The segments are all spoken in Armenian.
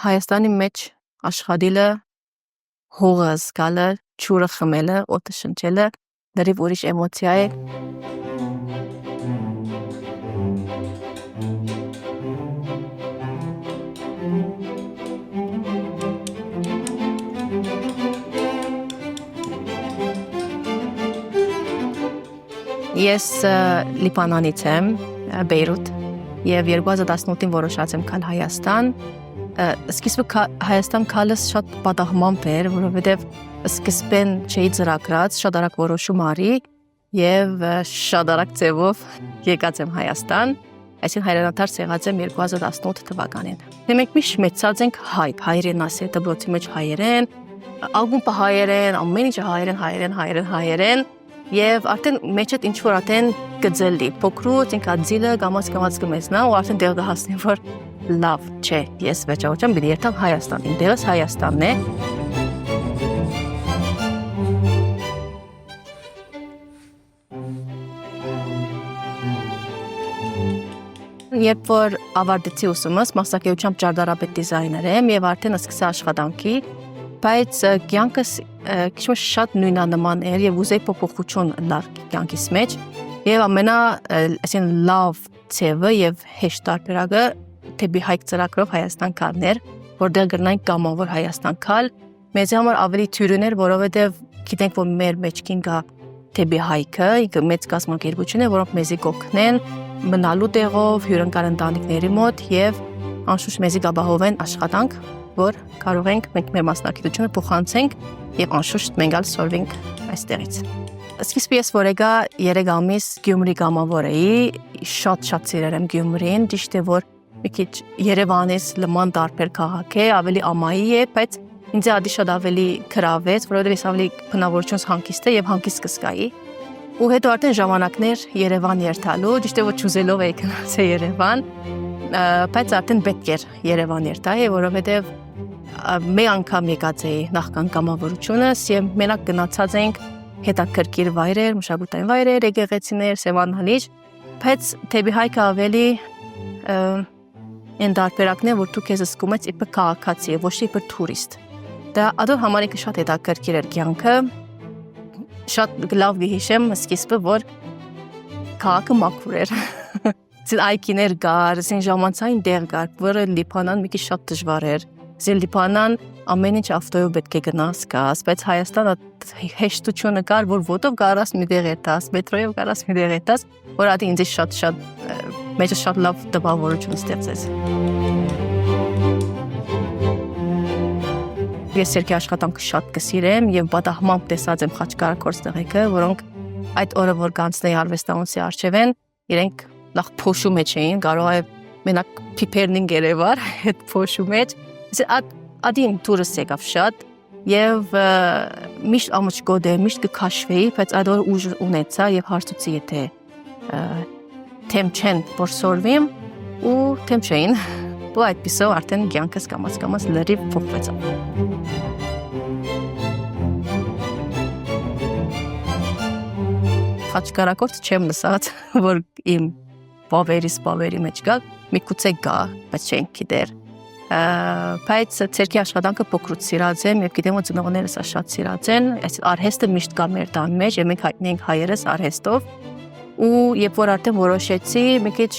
Հայաստանի մեջ աշխատելը, հողը զգալը, ջուրը խմելը, օդը շնչելը լրիվ ուրիշ էմոցիա է։ Ես Լիբանանից եմ, Բեյրութ, եւ 2018-ին որոշացեմ գալ Հայաստան։ Սկիզբը Հայաստան գալս շատ պատահմամբ էր, որովհետեւ սկզբեն չէի ծրագրած, շատ արագ որոշում արի եւ շատ արագ ձևով եկած եմ Հայաստան։ Այսինքն հայրենադարձ եղած եմ 2018 թվականին։ Դե մենք միշտ մեծած ենք հայերեն ասել, դպրոցի մեջ հայերեն, ալբոմը հայերեն, ամեն ինչը հայերեն։ Եվ արդեն մեջդ ինչ-որ արդեն գծելի, փոքրուց ինքա ձիլը գամած կմեսնա ու արդեն դեղ կհասնի, որ լավ չէ, ես վեճավորությամբ բիդի երթամ Հայաստան, իմ դեղս Հայաստանն է։ Երբ որ ավարտեցի ուսումս, մասնագիտությամբ ճարտարապետ դիզայներ եմ եւ արդեն սկսա աշխատանքի, բայց կյանքս քիչ շատ նույնանման էր եւ ուզեի փոփոխություն լար կյանքիս մեջ եւ այսին լավ ցևը եւ հեշտ տարբերակը դեպի հայք ծրագրով Հայաստան գալն էր, որտեղ գրնային կամավոր Հայաստան գալ, մեզ համար ավելի թյուրին էր, որովհետեւ գիտենք, որ մեր մեջքին կա դեպի հայքը, ինքը մեծ կազմակերպություն է, որոնք մեզի կօգնեն մնալու տեղով հյուրընկալ ընտանիքների մոտ եւ անշուշտ մեզի կապահովեն աշխատանք, որ կարող ենք մենք մեր մասնակցությունը փոխանցենք եւ անշուշտ մենք ալ սորվենք այստեղից։ Սկիզբը ես որ եկա 3 ամիս Գյումրի կամավոր էի, շատ սիրել եմ Գյումրին, ճիշտ է որ մի քիչ Երևանից լման տարբեր քաղաք է, ավելի ամայի է, բայց ինձ ադի շատ ավելի գրավեց, որովհետեւ ես ավելի բնավորությունս հանգիստ է եւ հանգիստ կսկայի։ Ու հետո արդեն ժամանակներ Երևան երթալու, ճիշտ է որ չուզելով էի գնացել Երևան, բայց արդեն պետք էր Երևան երթալ, որովհետեւ մեկ անգամ եկած էի նախքան կամավորությունս եւ մենակ գնացած ենք հետաքրքիր վայրեր, մշակութային վայրեր, եկեղեցիներ, Սևանալիճ, բայց դեպի հայքը ավելի այն տարբերակն է, որ դու քեզ զգում ես իբր քաղաքացի, ոչ թե իբր տուրիստ։ Դա ադոր համար ինքը շատ հետաքրքիր էր կյանքը։ Շատ լավ գիհիշեմ սկիզբը, որ քաղաքը մաքուր էր։ Ձեր այգիներ կար, ձեր ժամանցային տեղ կար, որը Լիբանան մի քիչ շատ դժվար էր։ Ձեր Լիբանան ամեն ինչ ավտոյով պետք է գնաս գաս, բայց Հայաստանը հեշտությունը կար, որ ոտով կարաս մի տեղ երթաս, մետրոյով կարաս մի տեղ երթաս, որ ադի ինձ շատ մեջը շատ լավ տպավորություն ստեղծեց։ Ես երկի աշխատանքը շատ կսիրեմ եւ պատահմամբ տեսած եմ խաչկարակորձ տղեկը, որոնք այդ օրը որ կանցնեի արվեստանոցի առջևեն, իրենք լավ փոշու մեջ էին, կարող է մենակ փիփերնին գերեվար այդ փոշու մեջ։ Ադին տուրս եկավ շատ եւ միշտ ամոճկոդ է, միշտ կքաշվեի, բայց այդ օրը ուժ ունեցա եւ հարցուցի եթե թեմ չեն որ սորվիմ ու թեմ չէին։ Ու այդպիսով արդեն կյանքս կամաց լրիվ փոխվեցավ։ Խաչկարակորձ չեմ լսած, որ իմ բավերի մեջ գա, միգուցե գա, բայց չենք գիտեր։ Բայց ցերկի աշխատանքը փոքրուց սիրած եմ եւ գիտեմ որ ծնողներս շատ սիրած են, այս արհեստը միշտ կա մեր տան մեջ եւ մենք հայտնի ենք հայերս արհեստով։ Ու երբ որ արդեն որոշեցի, մի քիչ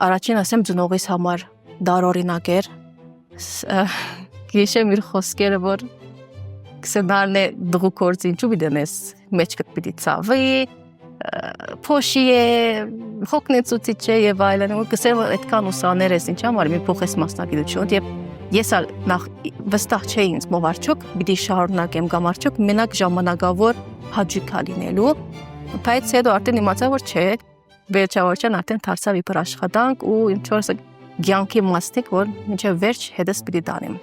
առաջին ասեմ ծնողիս համար դարօրինակ էր, գիշեմ իր խոսքերը, որ կսնարն է դղու կորձ ինչու բիդենես, մեջքդ պիտի ծավի, փոշի է, հոգնեցուցիչ է եւ այլն, ու կսեմ որ այդքան ուսաներ ես ինչ համար մի փոխես մասնագիտություն եւ ես նախ վստահ չէի ինձ մով արդյոք պիտի շարունակեմ կամ արդյոք մենակ ժամանակավոր հաջիկ լինելու, բայց հետո արդեն իմացա որ չէ, վերջավորչան արդեն դարձավ իբր աշխատանք ու ինչ որ կյանքի մասնիկ, որ մինչև վերջ հետս պիտի տանեմ։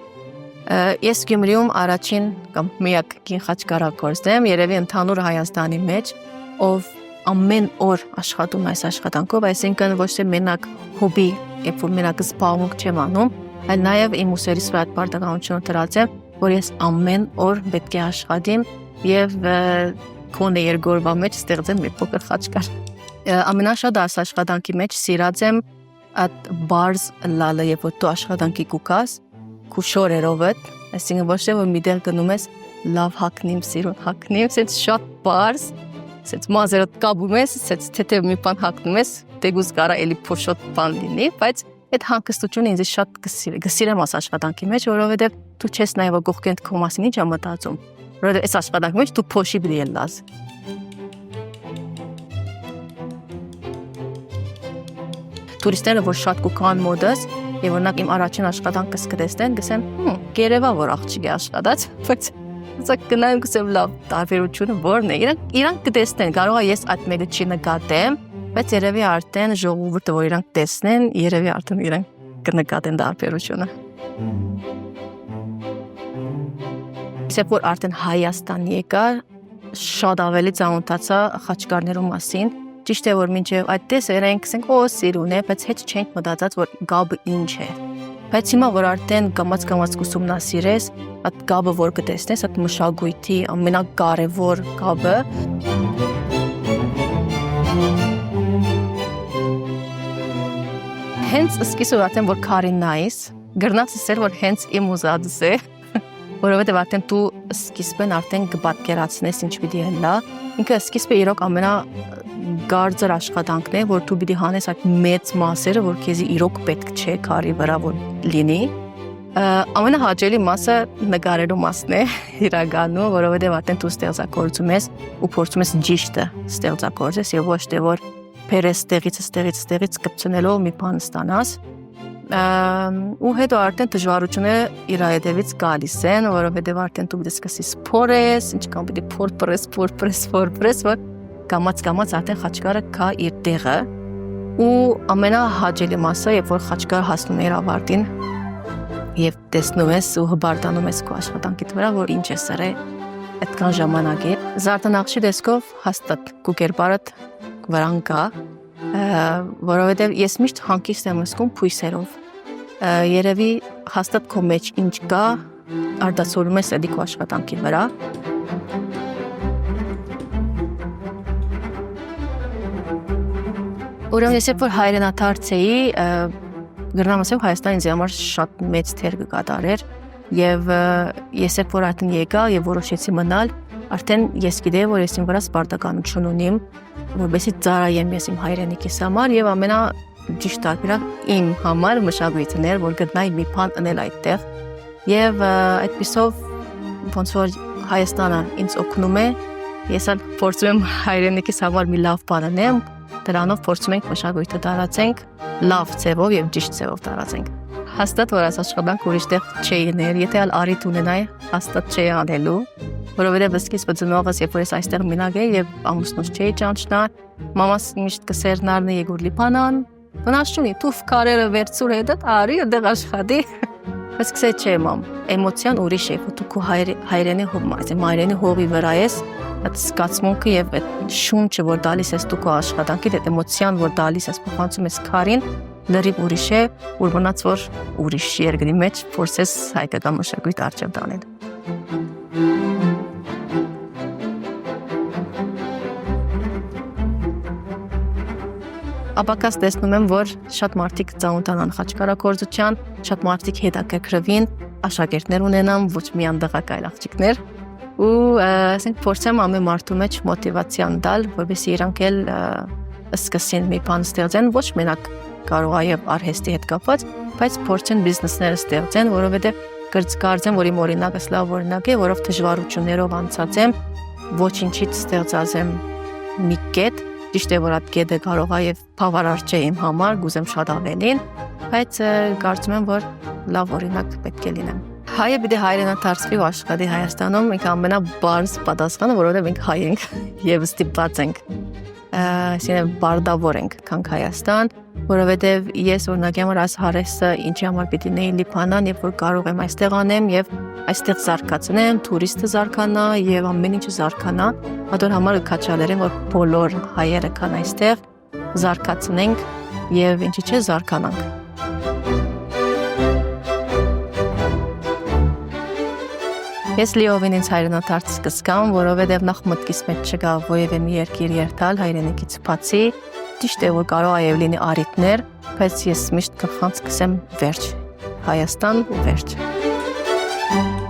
Ես Գյումրիում առաջին կամ միակ կին խաչկարակորձն եմ, երևի ընդհանուր Հայաստանի մեջ, ով ամեն օր աշխատում այս աշխատանքով, այսինքն ոչ թե մենակ հոբի, երբ որ մենակ զբաղմունք չեմ անում, այլ նաև իմ ուսերից վրա այդ պարտականությունը դրած եմ, որ ես ամեն օր պետք է աշխատեմ եւ քոնե երկրորդ մեջ ստեղծեմ մի փոքր խաչկար։ Ամենաշատ այս աշխատանքի մեջ սիրած եմ այդ բարձ լալը, երբ որ դու աշխատանքի կուքաս, քու շորերով է, այսինքն ոչ թե որ միտեղ գնում ես լավ հակնիմ, սիրուն հակնիմ, սենց շատ բարձ, սենց մազերդ կաբում ես, սենց թեթև մի բան հակնում ես, դեգուզ կարա էլի փոշոտ բան լինի, բայց այդ հանգստությունը ինձ շատ գսիրեմ աս աշխատանքի մեջ, որովհետև դու չես նայව գողքենդ քո մասին ինչ ամտածում, որովհետև այս աշխատանքի մեջ դու փոշի բի ելնաս։ Տուրիստները որ շատ կուքան մոդս եւ օրինակ իմ առաջին աշխատանքս կտեսնեն, գսեն, գերեվա որ աղջիկ է աշխատած, բայց սա գնայում գսեմ լավ տարբերությունը որն է։ Իրանք կտեսնեն, կարող է ես այդ մեկը չի նկատեմ, բայց երևի արդեն ժողովուրդը որ իրանք տեսնեն, երևի արդեն իրանք կնկատեն տարբերությունը։ Իսկ որ արդեն Հայաստան եկա, շատ ավելի ծանոթացա խաչկարներու մասին։ Ճիշտ է որ մինչև այդ տեսեր ենք ասենք օ սիրուն է, բայց հետ չենք մտածած որ գաբը ինչ է։ Բայց հիմա որ արդեն կամած ուսումնասիրես, այդ գաբը որ կտեսնես, այդ մշակույթի ամենակարևոր գաբը հենց սկիզբը արդեն որ քարին նայես, գրնաց ասել որ հենց իմ ուզածս է, որովհետև արդեն դու սկիզբն արդեն կպատկերացնես ինչ պիտի հնա, ինքը սկիզբը իրոք գարձր աշխատանքն է, որ դու պիտի հանես այդ մեծ մասերը, որ քեզի իրոք պետք չէ քարի վրա որ լինի։ Ամենահաճելի մասը նկարելու մասն է իրականում, որովհետև արդեն դու ստեղծագործում ես ու փորձում ես ճիշտը ստեղծագործես եւ ոչ թե որ փերես ստեղից կպցնելով մի բան ստանաս։ Ու հետո արդեն դժվարությունները իր հետևից գալիս են, որովհետև արդեն դու պիտի սկսես փորես, ինչքան պիտի փորես, որ կամած արդեն խաչկարը կա իր տեղը ու ամենահաճելի մասը, երբ որ խաչկարը հասնում է իր ավարտին եւ տեսնում ես ու հբարտանում ես քո աշխատանքիդ վրա, որ ինչ է սրե այդքան ժամանակ է։ Զարդանախշի դեսքով հաստատ քո կերպարդ վրան կա, որովհետեւ ես միշտ հանկիստ եմ զգում փույսերով։ Երևի հաստատ քո մեջ ինչ կա, արտացոլում ես այդ քո աշխատանքի վրա։ Ուրեմն ես որ հայրենադարձ էի, գրնամ ասեմ Հայաստանը ինձ համար շատ մեծ թեր կկատարեր եւ ես որ արդեն եկա եւ որոշեցի մնալ, արդեն ես գիտեի որ ես իմ վրա սպարտականություն ունիմ, որովհետեւ ծառայեմ ես իմ հայրենիքիս համար եւ ամենաճիշտ տարբերակ իմ համար մշակույթն էր, որ գտնայի մի բան անել այդտեղ եւ այդպիսով ոնց որ Հայաստանը ինձ օգնում է, ես փորձում եմ հայրենիքիս համար մի լավ բան անեմ, դրանով փորձում ենք մշակույթը տարածենք լավ ձևով եւ ճիշտ ձևով տարածենք։ Հաստատ որ այս աշխատանքը ուրիշ տեղ չի լինել, եթե ալ արիթ ունենայի, հաստատ չի անելու, որովհետեւ սկիզբը ծնողս երբ որ ես այստեղ մենակ էի եւ ամուսնուս չէի ճանչնա, մամաս միշտ կսերնարն Եգոր Լիփանան, բնաշունի թուֆ կարերը վերցուր հետը արի դեղ աշխատի։ Բայց քսե չէ մամ, էմոցիան ուրիշ է, դու քո հայրենի հողի վրա ես, այդ զգացմունքը եւ այդ շունչը որ տալիս ես դու քո աշխատանքիդ, այդ էմոցիան որ տալիս ես փոխանցում ես քարին, լրիվ ուրիշ է, որ մնաց որ ուրիշ երկրի մեջ փորձես հայկական մշակույթ արջև տանել։ Ապակաս տեսնում եմ, որ շատ մարդիկ ծանոթանան խաչկարագործության, շատ մարդիկ հետաքրքրվին, աշակերտներ ունենան, ոչ միայն դղակայլ աղջիկներ, ու ասենք փորձեմ ամեն մարդու մեջ մոտիվացիան տալ, որովհետեւ իրանք էլ սկսեն մի բան ստեղծեն, ոչ մենակ կարող է եւ արհեստի հետ կապված, բայց փորձեն բիզնեսները ստեղծեն, որովհետեւ կարծեմ, որ իմ օրինակս լավ օրինակ է, որով դժվարություններով անցած եմ, ոչինչից ստեղծած եմ մի կետ, ճիշտ է որ այդ կետը կարող է եւ բավարար չէ իմ համար, գուզեմ շատ ավելին, բայց կարծում եմ, որ լավ օրինակ պետք է լինեմ։ Հայը պիտի հայրենադարձվի ու աշխատի Հայաստանում, ինքը ամենաբարձ պատասխանը, որովհետև մենք հայ ենք եւ ստիպված ենք, այսինքն բարդավոր ենք քան Հայաստան, որովհետև ես օրինակ եմ այս հարեսը ինչի համար պիտի նեի Լիփանան, երբ որ կարող եմ այստեղ անեմ եւ այստեղ զարգացնեմ, տուրիստը զարգանա եւ ամեն ինչը զարգանա, հատոր համար կքաչալերեմ որ բոլոր հայերը կան այստեղ զարգացնենք եւ ինչի՞ չէ զարգանանք։ Ես լիովին ինձ հայրենադարձ կզգամ, որովհետև նախ մտքիս մեջ չկա որևէ մի երկիր երթալ հայրենիքից բացի, ճիշտ է որ կարող է լինի առիթներ, բայց ես միշտ կխանձ կսեմ վերջ, Հայաստան ու վերջ։ Thank you.